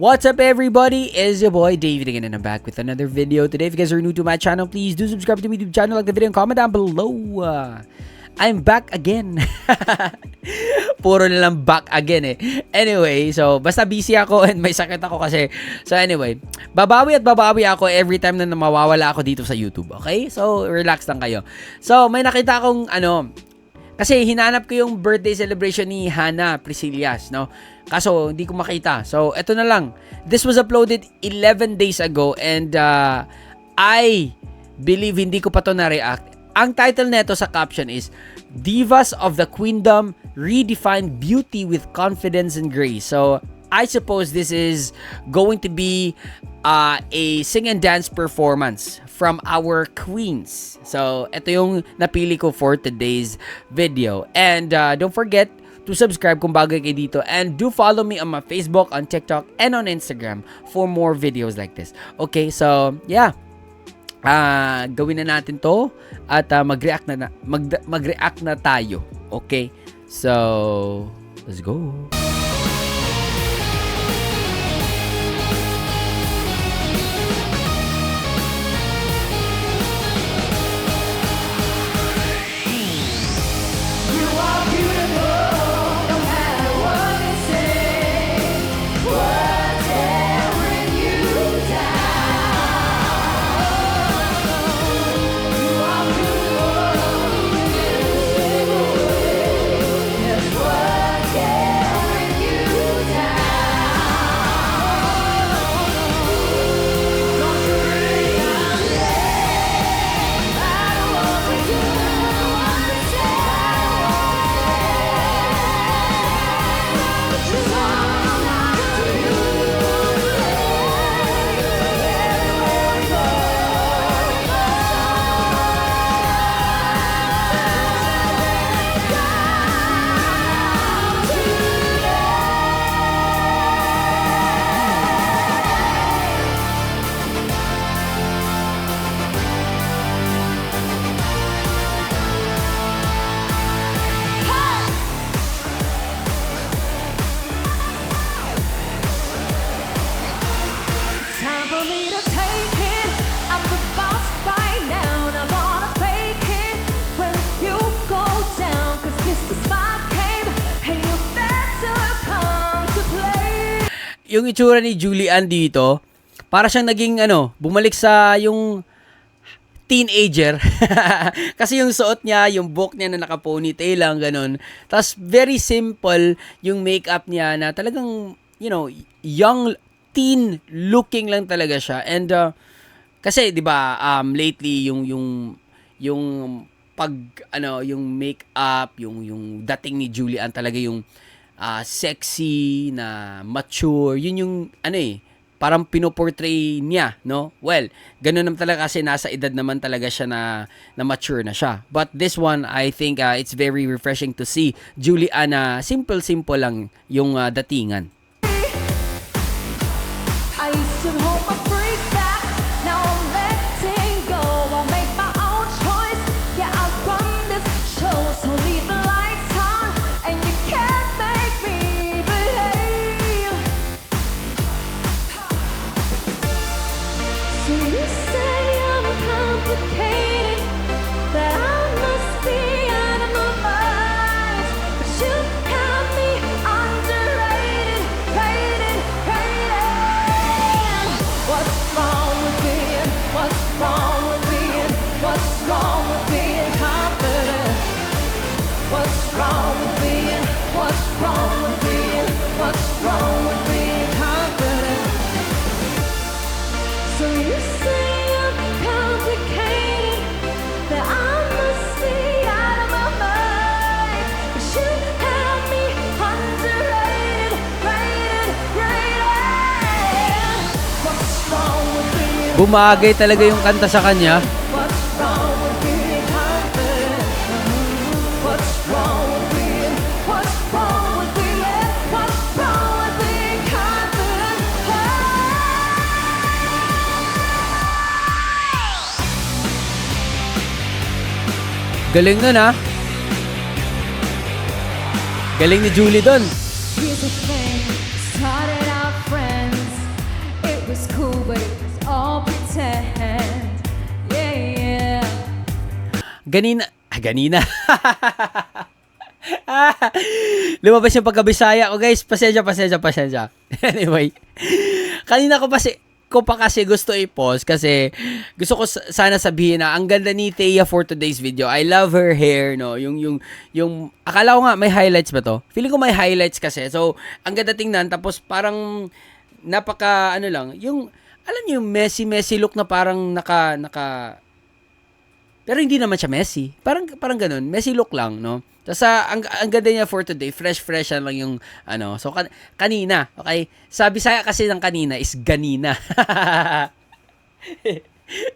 What's up everybody, it's your boy David again and I'm back with another video. Today if you guys are new to my channel, please do subscribe to my YouTube channel, like the video and comment down below. I'm back again. Puro na lang back again eh. Anyway, so basta busy ako and may sakit ako kasi. So anyway, babawi ako every time na mawawala ako dito sa YouTube. Okay? So relax lang kayo. So may nakita akong kasi hinanap ko yung birthday celebration ni Hannah Priscillas, no? Kaso hindi ko makita. So eto na lang. This was uploaded 11 days ago and I believe hindi ko pa to na-react. Ang title nito sa caption is Divas of the Queendom Redefine Beauty with Confidence and Grace. So I suppose this is going to be a sing and dance performance from our queens. So, ito yung napili ko for today's video. And don't forget to subscribe kung bago kayo dito. And do follow me on my Facebook, on TikTok, and on Instagram for more videos like this. Okay, so, yeah. Gawin na natin to at mag-react na tayo. Okay? So, let's go. Yung itsura ni Julian dito, para siyang naging bumalik sa yung teenager. Kasi yung suot niya, yung buhok niya na naka-ponytail lang, ganun. Tapos very simple yung makeup niya na talagang, young teen looking lang talaga siya. And kasi 'di ba, lately yung yung makeup, yung dating ni Julian talaga yung sexy na mature, yun yung parang pinoportray niya, no? Well, ganun naman talaga kasi nasa edad naman talaga siya na mature na siya. But this one, I think it's very refreshing to see Juliana, simple lang yung datingan. I used to hold my breath back, now I'm letting go. I'll make my own choice, yeah, I'll run this show. So leave the lights on, and you can't make me behave. So you say I'm complicated, that I must be out of my mind, but you have me underrated, rated. What's wrong with being? What's wrong with being? What's wrong with being confident? What's wrong with being? What's wrong with being? What's wrong with being confident? So you say I'm complicated, that I must be out of my mind, but you have me underrated, rated. What's wrong with being? Bumagay talaga yung kanta sa kanya. What's wrong with being confident? What's wrong with being? What's wrong with being? What's wrong with being confident? Galing nun Galing ni Julie dun. Here's the thing, started out friends. Ganina. Lumabas yung pagkabisaya ko, guys. Pasensya. Anyway, kanina ko pa kasi gusto i-pause kasi gusto ko sana sabihin na ang ganda ni Thea for today's video. I love her hair, no. Yung akala ko nga may highlights ba to? Feeling ko may highlights kasi. So, ang ganda tingnan tapos parang napaka ano lang, yung alam niyo yung messy look na parang naka pero hindi naman siya messy. Parang ganun, messy look lang, no. Tapos ang ganda niya for today, fresh lang yung ano. So kanina, okay? Sabi saya kasi ng kanina is ganina.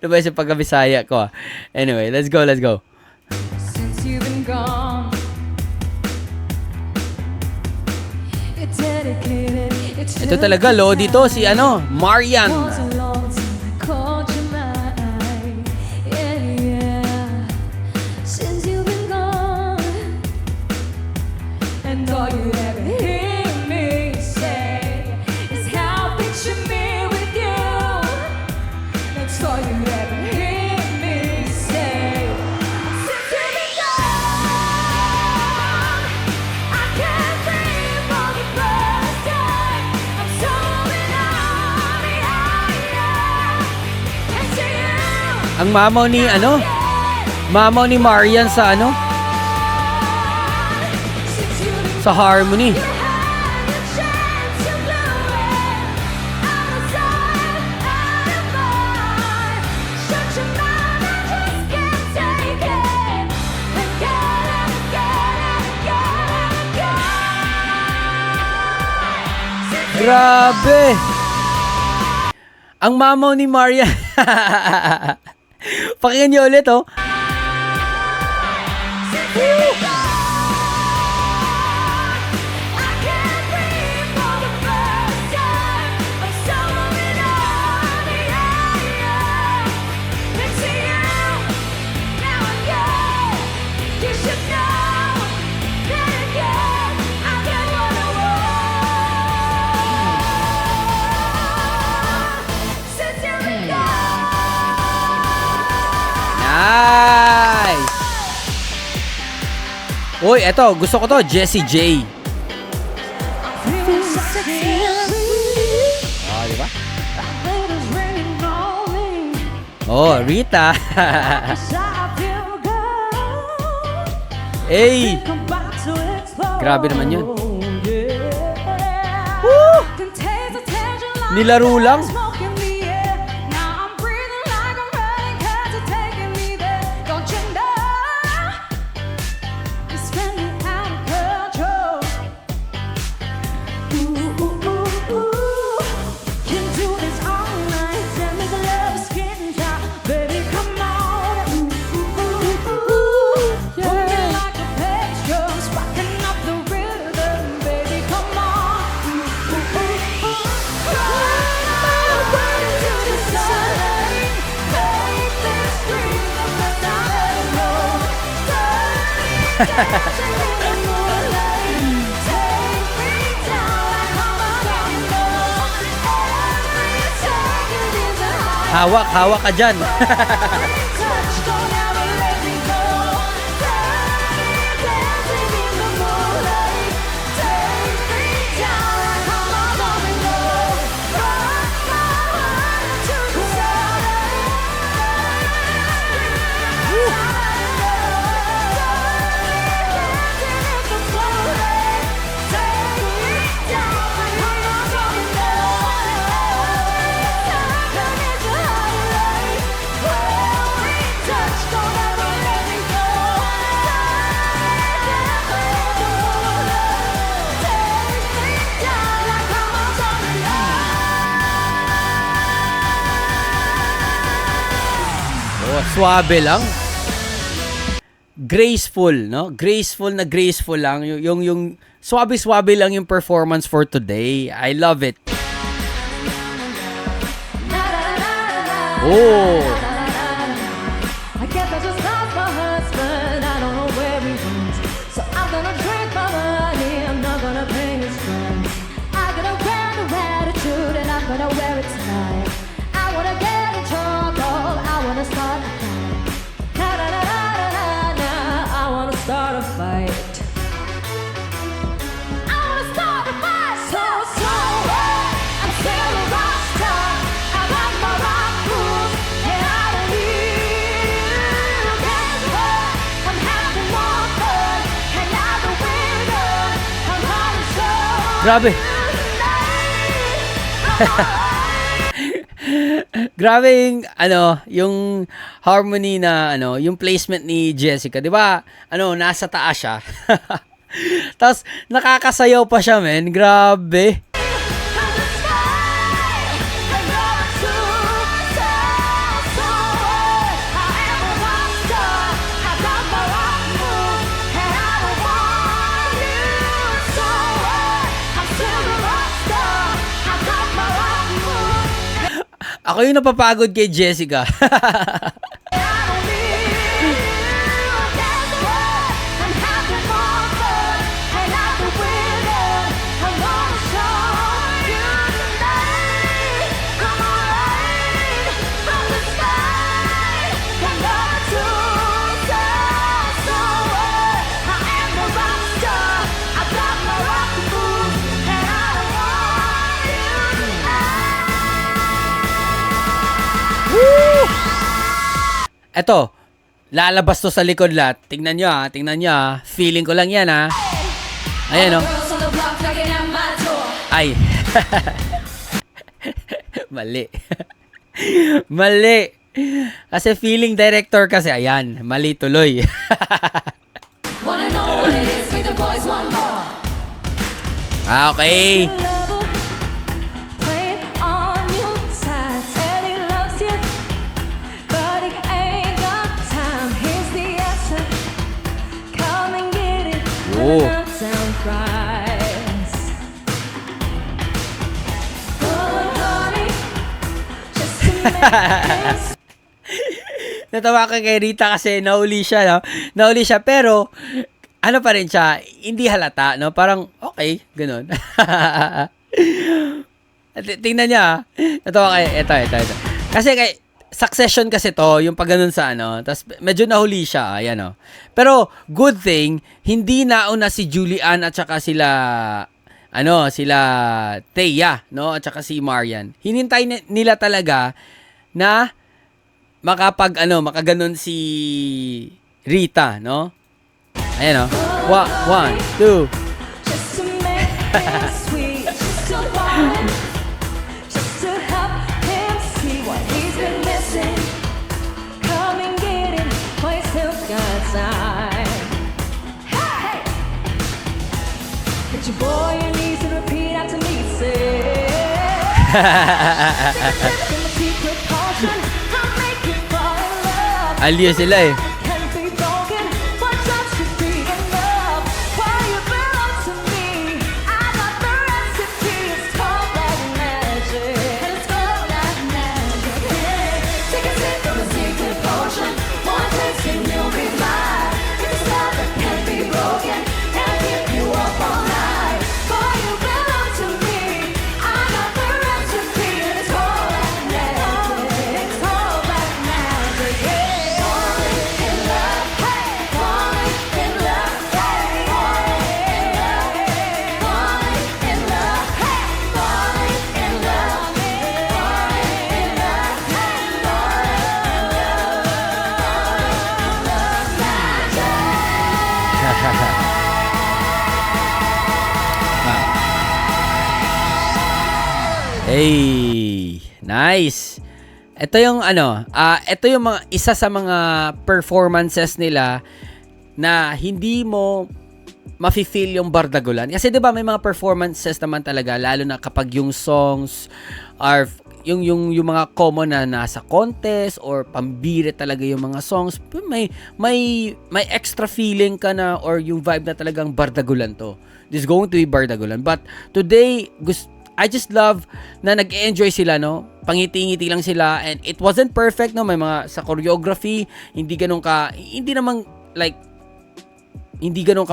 Diba yung pagkabisaya ko? Anyway, let's go. Since you've been gone, it's dedicated. Ito talaga, Lodi to, si Marian. Was alone till I called you mine. Yeah. Since you've been gone, and all you ever hear me say is how picture me with you. That's all you ever hear me say. Since you've been gone, I can't breathe for the first time. I'm so in and to you. Ang mamaw ni Marian sa Since you've been sa Harmony. you had a chance to blow it out of sight, out of mind. Shut your mouth, I just can't take it. Again. Since Grabe! Ang mamaw ni Marian. Pakinggan niyo ulit, oh. you've been gone, I can't breathe for the first time. I'm so in and to you, now again, you should know that again I get what I want. Since you've been gone. Nice! Uy, eto, gusto ko to, Jessie J. Oh, di ba? Oh, Rita. Hey! Grabe naman yun. Woo! Nilaro lang. Hawak ka dyan. Suabe lang. Graceful, no? Graceful lang. Yung suabe lang yung performance for today. I love it. Oh! I guess I just lost my husband. I don't know where he went. So I'm gonna drink my money. I'm not gonna pay his rent. I got a brand new attitude and I'm gonna wear it tonight. I wanna get in trouble. I wanna start a fight. Na na na na na na Grabe. Grabe yung, yung harmony na, yung placement ni Jessica. Di ba, nasa taas siya. Tapos, nakakasayaw pa siya, men. Grabe. Ako yung napapagod kay Jessica. Eto, lalabas to sa likod lahat. Tingnan nyo ha. Feeling ko lang yan ha. Ayan o. Ay. Mali. Mali. Kasi feeling director kasi. Ayan, mali tuloy. Okay. Oh. Natawa ka kay Rita kasi nauli siya, no? Nauli siya, pero ano pa rin siya, hindi halata, no? Parang, okay, ganun. Tingnan niya, natawa kay, ito. Kasi kay, Succession kasi to, yung pag ganun sa tapos medyo nahuli siya, ayan o. Pero, good thing, hindi nauna si Julian at saka sila, sila Thea, no? At saka si Marian. Hinintay nila talaga na makaganon si Rita, no? Ayan o. 1, 2. Your boy needs to repeat after me, say. Aliyo sila eh. Hey, nice. Ito yung ito yung mga isa sa mga performances nila na hindi mo mafe-feel yung bardagulan. Kasi 'di ba may mga performances naman talaga lalo na kapag yung songs are yung mga common na nasa contest or pambire talaga yung mga songs, may extra feeling ka na or yung vibe na talagang bardagulan to. This is going to be bardagulan. But today, I just love na nag-enjoy sila, no? Pangiti-ngiti lang sila and it wasn't perfect, no? May mga sa choreography, hindi ganun ka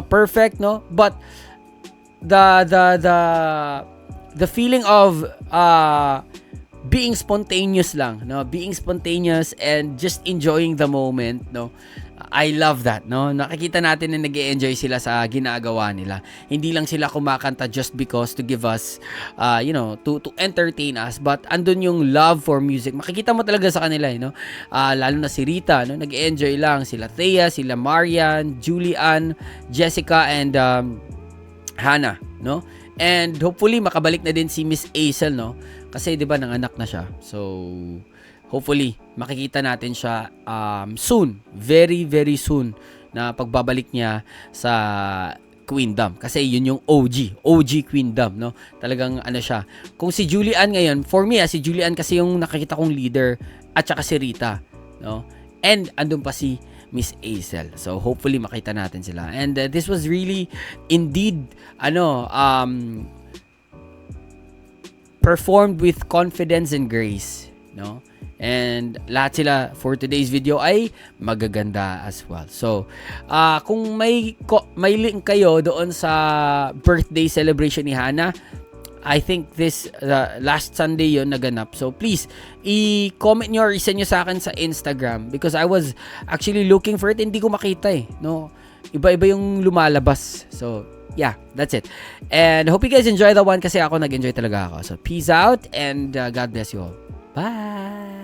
perfect, no? But the feeling of being spontaneous lang, no? Being spontaneous and just enjoying the moment, no? I love that, no? Nakikita natin na nag-e-enjoy sila sa ginagawa nila. Hindi lang sila kumakanta just because to give us, to entertain us. But andun yung love for music. Makikita mo talaga sa kanila, no? Lalo na si Rita, no? Nag-e-enjoy lang. Sila Thea, sila Marian, Julian, Jessica, and Hannah, no? And hopefully makabalik na din si Miss Hazel, no? Kasi 'di ba nanganak na siya. So hopefully makikita natin siya soon, very very soon na pagbabalik niya sa Queendom. Kasi yun yung OG Queendom, no? Talagang ano siya. Kung si Julian ngayon, for me si Julian kasi yung nakikita kong leader at saka si Rita, no? And andun pa si Miss Hazel. So hopefully makita natin sila. And this was really indeed performed with confidence and grace, no? And lahat sila for today's video ay magaganda as well. So, kung may link kayo doon sa birthday celebration ni Hannah, I think this last Sunday yon naganap. So, please, i-comment nyo or i-send nyo sa akin sa Instagram because I was actually looking for it. Hindi ko makita no? Iba-iba yung lumalabas. So, yeah, that's it. And hope you guys enjoy the one kasi ako nag-enjoy talaga ako. So, peace out and God bless you all. Bye!